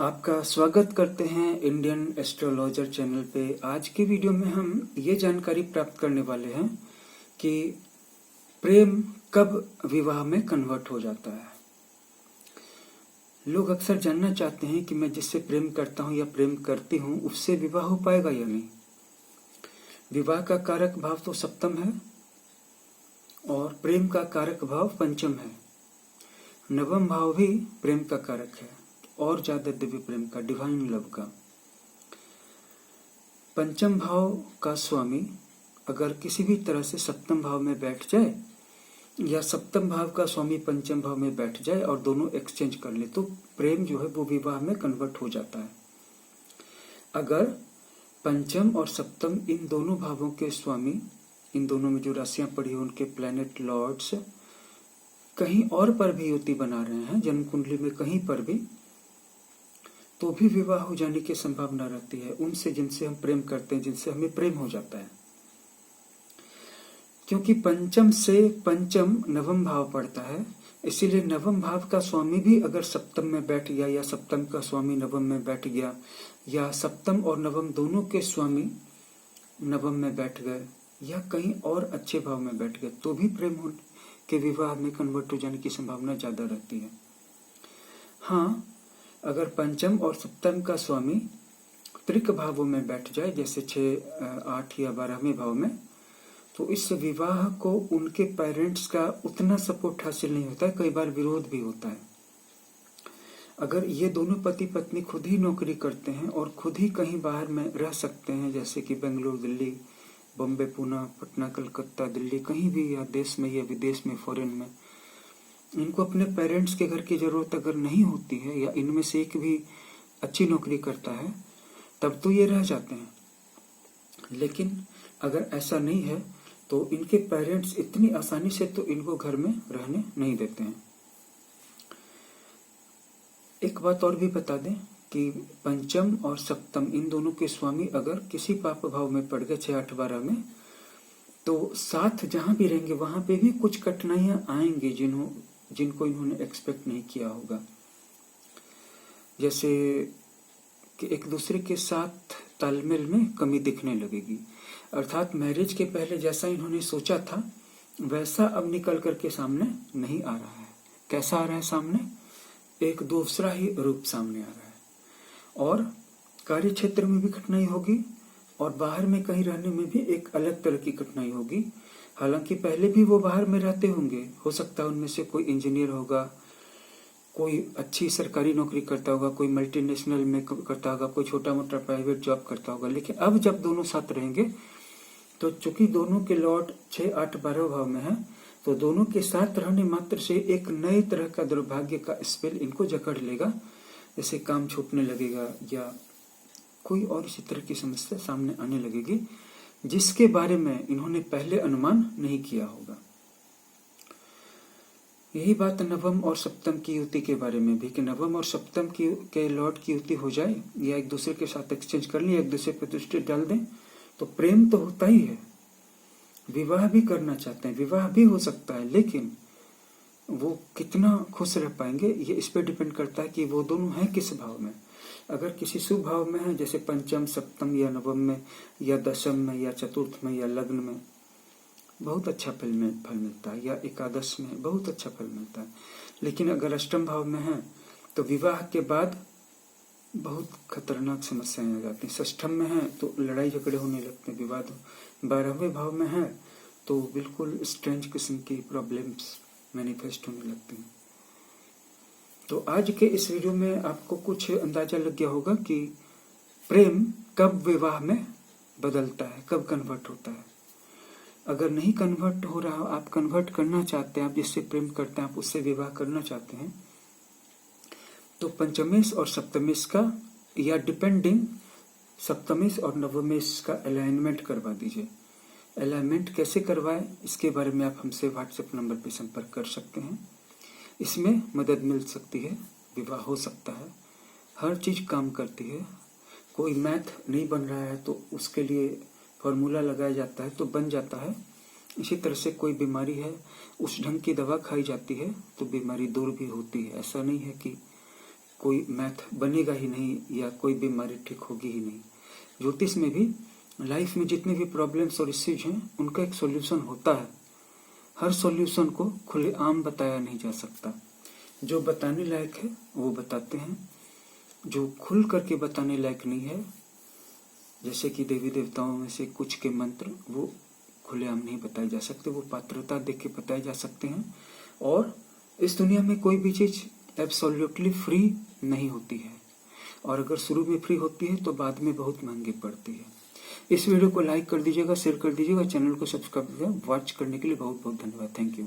आपका स्वागत करते हैं इंडियन एस्ट्रोलॉजर चैनल पे। आज की वीडियो में हम ये जानकारी प्राप्त करने वाले हैं कि प्रेम कब विवाह में कन्वर्ट हो जाता है। लोग अक्सर जानना चाहते हैं कि मैं जिससे प्रेम करता हूँ या प्रेम करती हूँ उससे विवाह हो पाएगा या नहीं। विवाह का कारक भाव तो सप्तम है और प्रेम का कारक भाव पंचम है। नवम भाव भी प्रेम का कारक है और ज्यादा दिव्य प्रेम का, डिवाइन लव का। पंचम भाव का स्वामी अगर किसी भी तरह से सप्तम भाव में बैठ जाए या सप्तम भाव का स्वामी पंचम भाव में बैठ जाए और दोनों एक्सचेंज कर ले तो प्रेम जो है वो विवाह में कन्वर्ट हो जाता है। अगर पंचम और सप्तम इन दोनों भावों के स्वामी, इन दोनों में जो राशियां पड़ी है उनके प्लैनेट लॉर्ड्स कहीं और पर भी युति बना रहे हैं, जन्म कुंडली में कहीं पर भी, तो भी विवाह हो जाने की संभावना रहती है उनसे जिनसे हम प्रेम करते हैं, जिनसे हमें प्रेम हो जाता है। क्योंकि पंचम से पंचम नवम भाव पड़ता है, इसीलिए नवम भाव का स्वामी भी अगर सप्तम में बैठ गया या सप्तम का स्वामी नवम में बैठ गया या सप्तम और नवम दोनों के स्वामी नवम में बैठ गए या कहीं और अच्छे भाव में बैठ गए तो भी प्रेम हो के विवाह में कन्वर्ट हो जाने की संभावना ज्यादा रहती है। हाँ, अगर पंचम और सप्तम का स्वामी त्रिक भावों में बैठ जाए जैसे 6, 8 या 12वें भाव में, तो इस विवाह को उनके पेरेंट्स का उतना सपोर्ट हासिल नहीं होता है, कई बार विरोध भी होता है। अगर ये दोनों पति पत्नी खुद ही नौकरी करते हैं और खुद ही कहीं बाहर में रह सकते हैं जैसे कि बेंगलुरु, दिल्ली, बॉम्बे, पूना, पटना, कलकत्ता, दिल्ली, कहीं भी, या देश में या विदेश में, फॉरेन में, इनको अपने पेरेंट्स के घर की जरूरत अगर नहीं होती है या इनमें से एक भी अच्छी नौकरी करता है तब तो ये रह जाते हैं। लेकिन अगर ऐसा नहीं है तो इनके पेरेंट्स इतनी आसानी से तो इनको घर में रहने नहीं देते हैं। एक बात और भी बता दें कि पंचम और सप्तम इन दोनों के स्वामी अगर किसी पाप भाव में पड़ गए 6, 8, 12 में, तो साथ जहां भी रहेंगे वहां पे भी कुछ कठिनाइयां आएंगी जिनको इन्होंने एक्सपेक्ट नहीं किया होगा। जैसे कि एक दूसरे के साथ तालमेल में कमी दिखने लगेगी, अर्थात मैरिज के पहले जैसा इन्होंने सोचा था वैसा अब निकल करके सामने नहीं आ रहा है। कैसा आ रहा है सामने? एक दूसरा ही रूप सामने आ रहा है। और कार्य क्षेत्र में भी कठिनाई होगी और बाहर में कहीं रहने में भी एक अलग तरह की कठिनाई होगी। हालांकि पहले भी वो बाहर में रहते होंगे, हो सकता है उनमें से कोई इंजीनियर होगा, कोई अच्छी सरकारी नौकरी करता होगा, कोई मल्टीनेशनल में करता होगा, कोई छोटा मोटा प्राइवेट जॉब करता होगा। लेकिन अब जब दोनों साथ रहेंगे तो चूंकि दोनों के लॉर्ड 6, 8, 12 भाव में है तो दोनों के साथ रहने मात्र से एक नए तरह का दुर्भाग्य का स्पेल इनको जकड़ लेगा, जैसे काम छूटने लगेगा या कोई और इसी तरह की समस्या सामने आने लगेगी जिसके बारे में इन्होंने पहले अनुमान नहीं किया होगा। यही बात नवम और सप्तम की युति के बारे में भी, कि नवम और सप्तम के लॉर्ड की युति हो जाए या एक दूसरे के साथ एक्सचेंज कर ले, एक दूसरे पे दृष्टि डाल दें तो प्रेम तो होता ही है, विवाह भी करना चाहते हैं, विवाह भी हो सकता है, लेकिन वो कितना खुश रह पाएंगे ये इस पे डिपेंड करता है कि वो दोनों हैं किस भाव में। अगर किसी शुभ भाव में है जैसे पंचम, सप्तम या नवम में या दशम में या चतुर्थ में या लग्न में, बहुत अच्छा फल मिलता है, या एकादश में बहुत अच्छा फल मिलता है। लेकिन अगर अष्टम भाव में है तो विवाह के बाद बहुत खतरनाक समस्याएं आ जाती हैं। षष्ठम में है तो लड़ाई झगड़े होने लगते हैं, विवाद। 12वें भाव में है तो बिल्कुल स्ट्रेंज किस्म की प्रॉब्लम्स मैनिफेस्ट होने लगती हैं। तो आज के इस वीडियो में आपको कुछ अंदाजा लग गया होगा कि प्रेम कब विवाह में बदलता है, कब कन्वर्ट होता है। अगर नहीं कन्वर्ट हो रहा, आप कन्वर्ट करना चाहते हैं, आप जिससे प्रेम करते हैं आप उससे विवाह करना चाहते हैं, तो पंचमेश और सप्तमेश का या डिपेंडिंग सप्तमेश और नवमेश का अलाइनमेंट करवा दीजिए। अलाइनमेंट कैसे करवाएं इसके बारे में आप हमसे व्हाट्सएप नंबर पर संपर्क कर सकते हैं। इसमें मदद मिल सकती है, विवाह हो सकता है, हर चीज काम करती है। कोई मैथ नहीं बन रहा है तो उसके लिए फॉर्मूला लगाया जाता है तो बन जाता है। इसी तरह से कोई बीमारी है, उस ढंग की दवा खाई जाती है तो बीमारी दूर भी होती है। ऐसा नहीं है कि कोई मैथ बनेगा ही नहीं या कोई बीमारी ठीक होगी ही नहीं। ज्योतिष में भी लाइफ में जितने भी प्रॉब्लम्स और इश्यूज हैं उनका एक सॉल्यूशन होता है। हर सॉल्यूशन को खुलेआम बताया नहीं जा सकता। जो बताने लायक है वो बताते हैं, जो खुल करके बताने लायक नहीं है, जैसे कि देवी देवताओं में से कुछ के मंत्र, वो खुलेआम नहीं बताए जा सकते, वो पात्रता देख के बताए जा सकते हैं। और इस दुनिया में कोई भी चीज एब्सोल्युटली फ्री नहीं होती है, और अगर शुरू में फ्री होती है तो बाद में बहुत महंगी पड़ती है। इस वीडियो को लाइक कर दीजिएगा, शेयर कर दीजिएगा, चैनल को सब्सक्राइब वॉच करने के लिए बहुत बहुत धन्यवाद। Thank you.